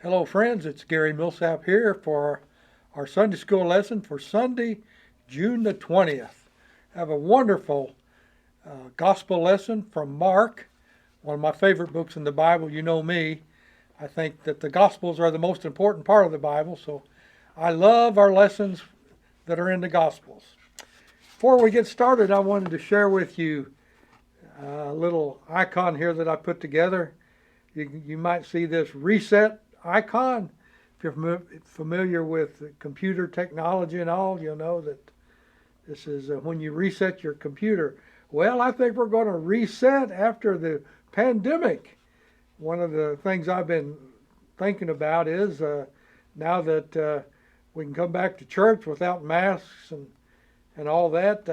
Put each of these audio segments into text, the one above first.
Hello, friends. It's Gary Millsap here for our Sunday school lesson for Sunday, June the 20th. I have a wonderful gospel lesson from Mark, one of my favorite books in the Bible. You know me. I think that the Gospels are the most important part of the Bible, so I love our lessons that are in the Gospels. Before we get started, I wanted to share with you a little icon here that I put together. You might see this reset icon. If you're familiar with computer technology and all, you'll know that this is when you reset your computer. Well, I think we're going to reset after the pandemic. One of the things I've been thinking about is now that we can come back to church without masks and all that,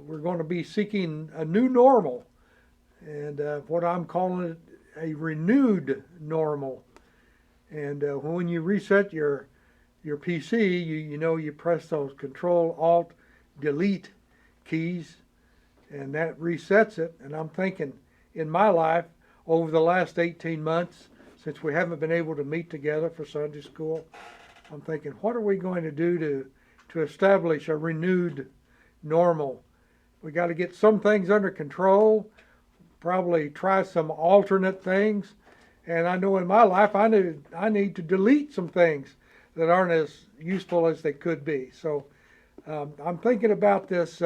we're going to be seeking a new normal. And what I'm calling it a renewed normal. And when you reset your PC, you press those Control Alt Delete keys, and that resets it. And I'm thinking, in my life, over the last 18 months, since we haven't been able to meet together for Sunday school, I'm thinking, what are we going to do to establish a renewed normal? We got to get some things under control, probably try some alternate things. And I know in my life I need to delete some things that aren't as useful as they could be. So I'm thinking about this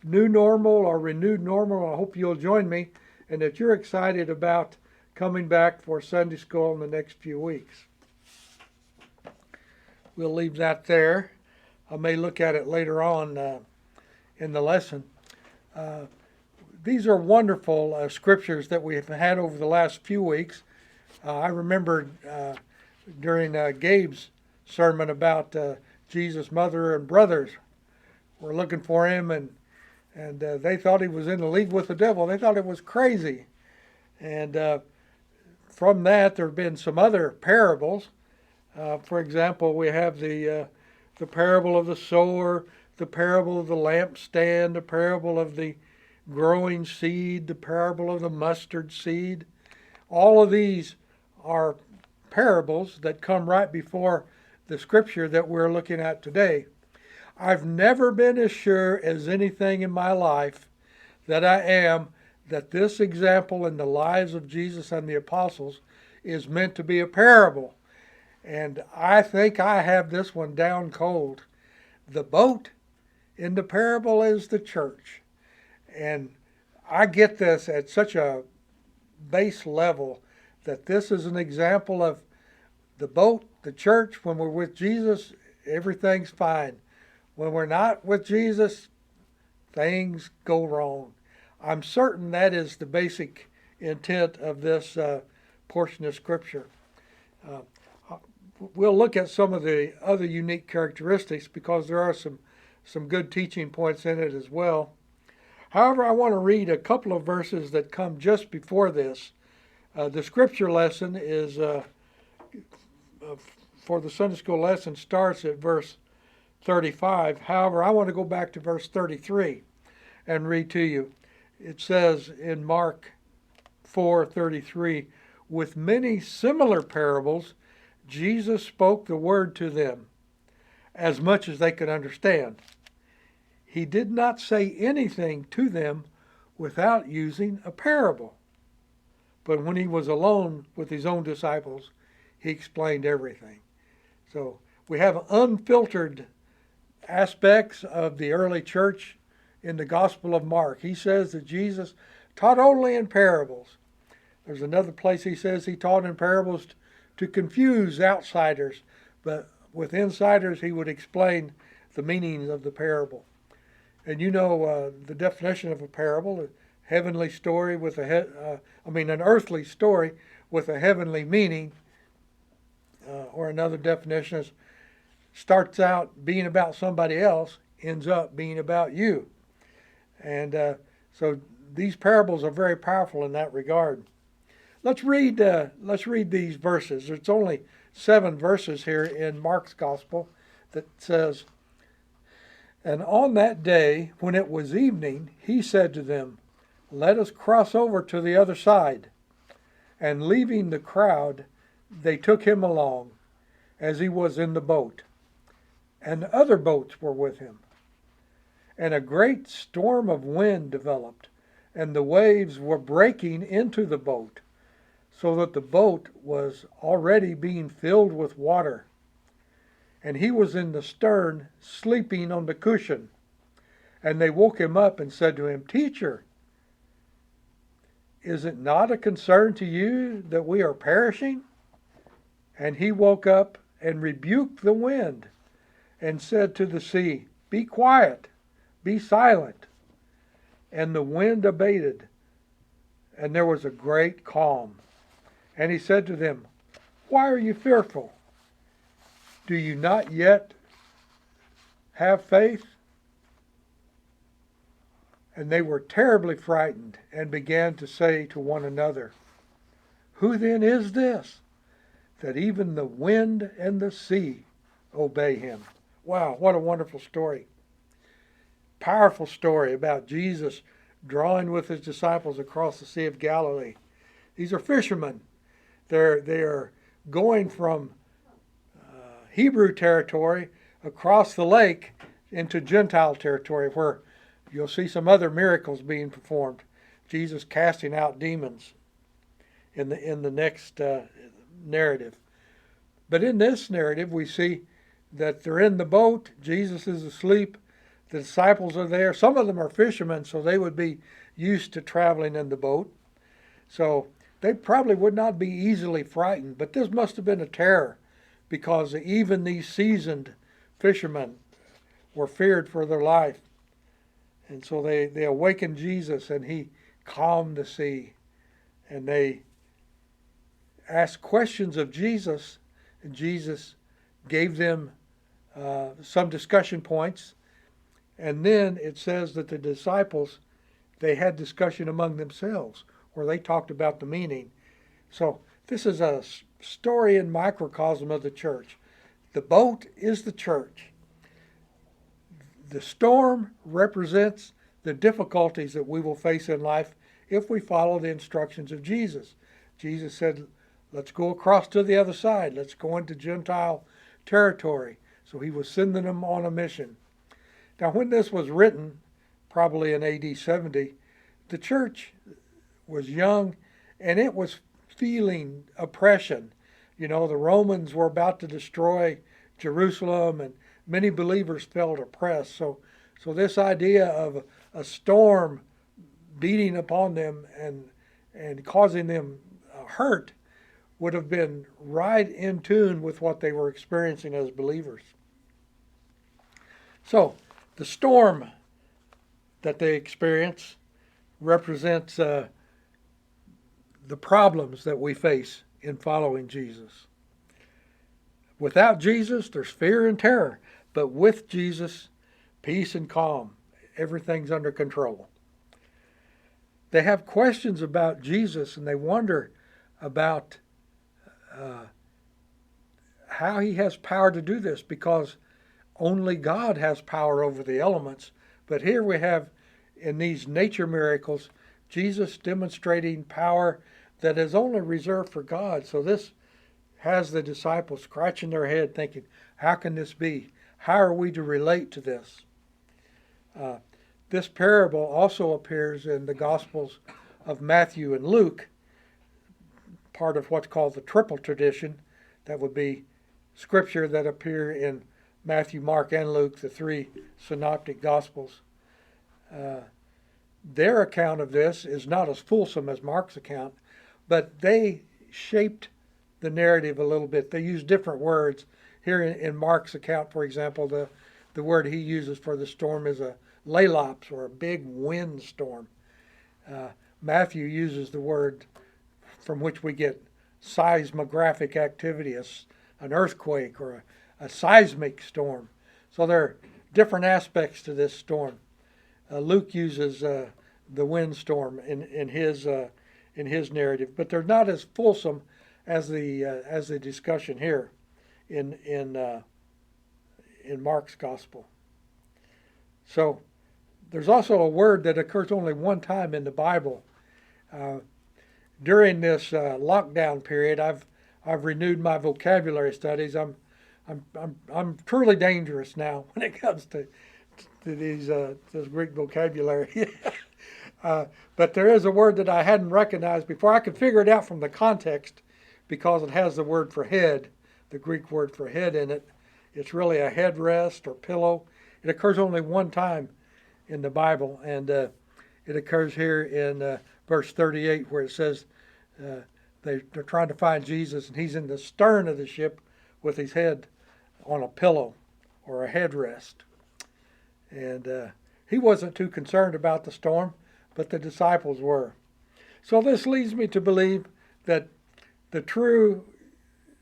new normal or renewed normal. I hope you'll join me and that you're excited about coming back for Sunday school in the next few weeks. We'll leave that there. I may look at it later on in the lesson. These are wonderful scriptures that we've had over the last few weeks. I remember during Gabe's sermon about Jesus' mother and brothers were looking for him, and they thought he was in the league with the devil. They thought it was crazy. And from that, there have been some other parables. For example, we have the parable of the sower, the parable of the lampstand, the parable of the growing seed, the parable of the mustard seed. All of these are parables that come right before the scripture that we're looking at today. I've never been as sure as anything in my life that I am that this example in the lives of Jesus and the apostles is meant to be a parable. And I think I have this one down cold. The boat in the parable is the church. And I get this at such a base level that this is an example of the boat, the church. When we're with Jesus, everything's fine. When we're not with Jesus, things go wrong. I'm certain that is the basic intent of this portion of Scripture. We'll look at some of the other unique characteristics because there are some good teaching points in it as well. However, I want to read a couple of verses that come just before this. The scripture lesson is, for the Sunday school lesson, starts at verse 35. However, I want to go back to verse 33 and read to you. It says in Mark 4:33, with many similar parables, Jesus spoke the word to them, as much as they could understand. He did not say anything to them without using a parable. But when he was alone with his own disciples, he explained everything. So we have unfiltered aspects of the early church in the Gospel of Mark. He says that Jesus taught only in parables. There's another place he says he taught in parables to confuse outsiders, but with insiders he would explain the meanings of the parable. And you know the definition of a parable: heavenly story with an earthly story with a heavenly meaning, or another definition is starts out being about somebody else, ends up being about you. And so these parables are very powerful in that regard. Let's read these verses. There's only 7 verses here in Mark's Gospel that says, and on that day, when it was evening, he said to them, let us cross over to the other side. And leaving the crowd, they took him along as he was in the boat, and other boats were with him. And a great storm of wind developed, and the waves were breaking into the boat, so that the boat was already being filled with water. And he was in the stern, sleeping on the cushion. And they woke him up and said to him, "Teacher, is it not a concern to you that we are perishing?" And he woke up and rebuked the wind and said to the sea, "Be quiet, be silent." And the wind abated, and there was a great calm. And he said to them, "Why are you fearful? Do you not yet have faith?" And they were terribly frightened and began to say to one another, "Who then is this, that even the wind and the sea obey him?" Wow, what a wonderful story. Powerful story about Jesus drawing with his disciples across the Sea of Galilee. These are fishermen. They are going from Hebrew territory across the lake into Gentile territory, where you'll see some other miracles being performed. Jesus casting out demons in the next narrative. But in this narrative, we see that they're in the boat. Jesus is asleep. The disciples are there. Some of them are fishermen, so they would be used to traveling in the boat. So they probably would not be easily frightened. But this must have been a terror, because even these seasoned fishermen were feared for their life. And so they awakened Jesus, and he calmed the sea. And they asked questions of Jesus, and Jesus gave them some discussion points. And then it says that the disciples, they had discussion among themselves, where they talked about the meaning. So this is a story in microcosm of the church. The boat is the church. The storm represents the difficulties that we will face in life if we follow the instructions of Jesus. Jesus said, "Let's go across to the other side. Let's go into Gentile territory." So he was sending them on a mission. Now, when this was written, probably in AD 70, the church was young, and it was feeling oppression. You know, the Romans were about to destroy Jerusalem, and many believers felt oppressed. So this idea of a storm beating upon them and causing them hurt would have been right in tune with what they were experiencing as believers. So the storm that they experience represents the problems that we face in following Jesus. Without Jesus, there's fear and terror. But with Jesus, peace and calm. Everything's under control. They have questions about Jesus, and they wonder about how he has power to do this, because only God has power over the elements. But here we have, in these nature miracles, Jesus demonstrating power that is only reserved for God. So this has the disciples scratching their head thinking, how can this be? How are we to relate to this? This parable also appears in the Gospels of Matthew and Luke, part of what's called the triple tradition. That would be scripture that appear in Matthew, Mark, and Luke, the three synoptic Gospels. Their account of this is not as fulsome as Mark's account, but they shaped the narrative a little bit. They use different words. Here in Mark's account, for example, the word he uses for the storm is a lailops, or a big wind storm. Matthew uses the word from which we get seismographic activity, an earthquake or a seismic storm. So there are different aspects to this storm. Luke uses the windstorm in his narrative, but they're not as fulsome as the discussion here in Mark's gospel. So there's also a word that occurs only one time in the Bible. During this lockdown period, I've I've renewed my vocabulary studies. I'm truly dangerous now when it comes to this Greek vocabulary. But there is a word that I hadn't recognized before. I could figure it out from the context because it has the word for head, the Greek word for head in it. It's really a headrest or pillow. It occurs only one time in the Bible, and it occurs here in verse 38 where it says they're trying to find Jesus, and he's in the stern of the ship with his head on a pillow or a headrest. And he wasn't too concerned about the storm, but the disciples were. So this leads me to believe that the true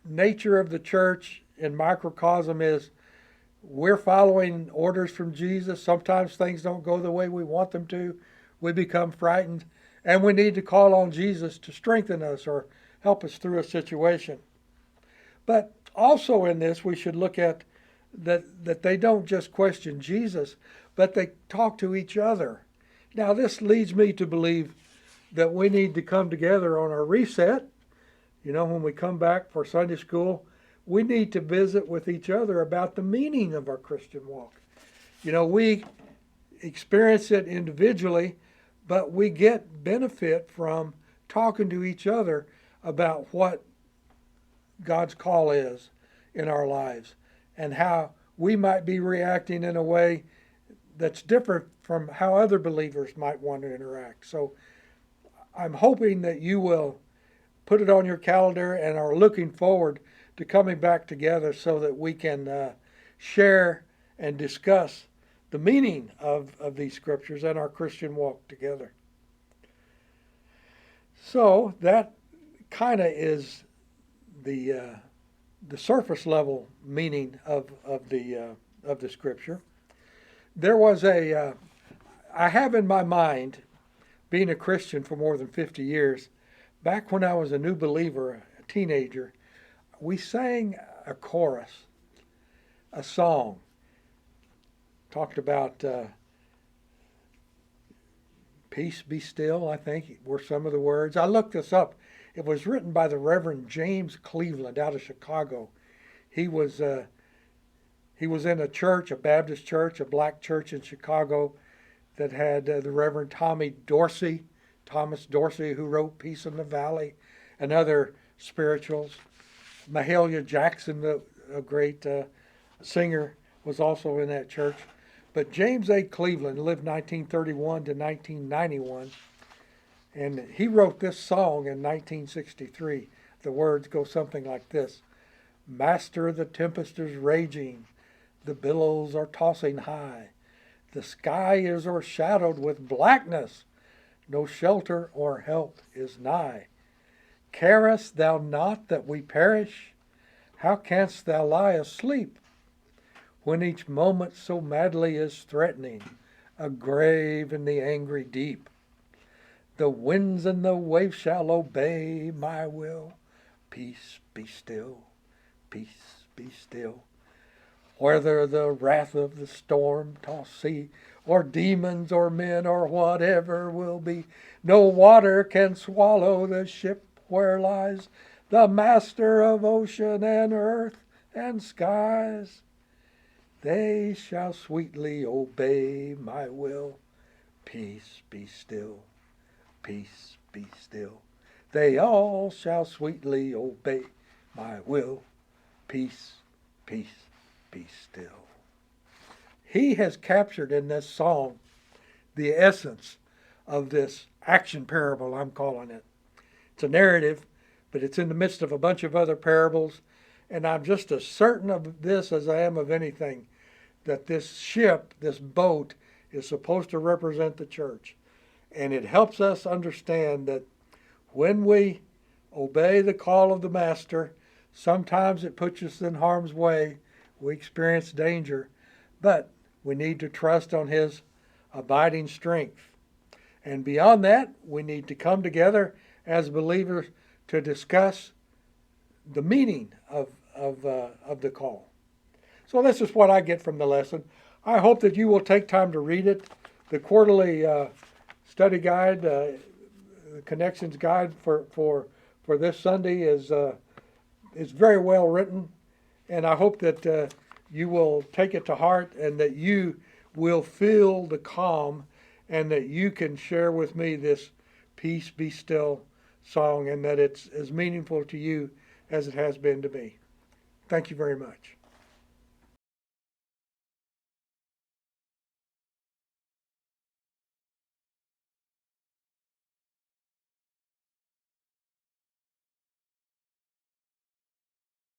nature of the church in microcosm is we're following orders from Jesus. Sometimes things don't go the way we want them to. We become frightened, and we need to call on Jesus to strengthen us or help us through a situation. But also in this, we should look at that they don't just question Jesus, but they talk to each other. Now, this leads me to believe that we need to come together on our reset. You know, when we come back for Sunday school, we need to visit with each other about the meaning of our Christian walk. You know, we experience it individually, but we get benefit from talking to each other about what God's call is in our lives and how we might be reacting in a way that's different from how other believers might want to interact. So I'm hoping that you will put it on your calendar and are looking forward to coming back together so that we can share and discuss the meaning of these scriptures and our Christian walk together. So that kind of is the surface level meaning of the scripture. There was I have in my mind, being a Christian for more than 50 years, back when I was a new believer, a teenager, we sang a chorus, a song, talked about peace be still, I think were some of the words. I looked this up. It was written by the Reverend James Cleveland out of Chicago. He was in a church, a Baptist church, a black church in Chicago that had the Reverend Thomas Dorsey, who wrote Peace in the Valley, and other spirituals. Mahalia Jackson, a great singer, was also in that church. But James A. Cleveland lived 1931 to 1991, and he wrote this song in 1963. The words go something like this: Master, the tempest is raging, the billows are tossing high, the sky is o'ershadowed with blackness, no shelter or help is nigh. Carest thou not that we perish? How canst thou lie asleep, when each moment so madly is threatening a grave in the angry deep? The winds and the waves shall obey my will. Peace be still, peace be still. Whether the wrath of the storm-tossed sea, or demons, or men, or whatever will be, no water can swallow the ship where lies the Master of ocean and earth and skies. They shall sweetly obey my will. Peace be still, peace be still. They all shall sweetly obey my will. Peace, peace, be still. He has captured in this song the essence of this action parable, I'm calling it. It's a narrative, but it's in the midst of a bunch of other parables, and I'm just as certain of this as I am of anything, that this ship, this boat, is supposed to represent the church. And it helps us understand that when we obey the call of the Master, sometimes it puts us in harm's way. We experience danger, but we need to trust on His abiding strength. And beyond that, we need to come together as believers to discuss the meaning of the call. So this is what I get from the lesson. I hope that you will take time to read it. The quarterly study guide, the Connections Guide for this Sunday is It's very well written, and I hope that you will take it to heart and that you will feel the calm and that you can share with me this Peace Be Still song and that it's as meaningful to you as it has been to me. Thank you very much.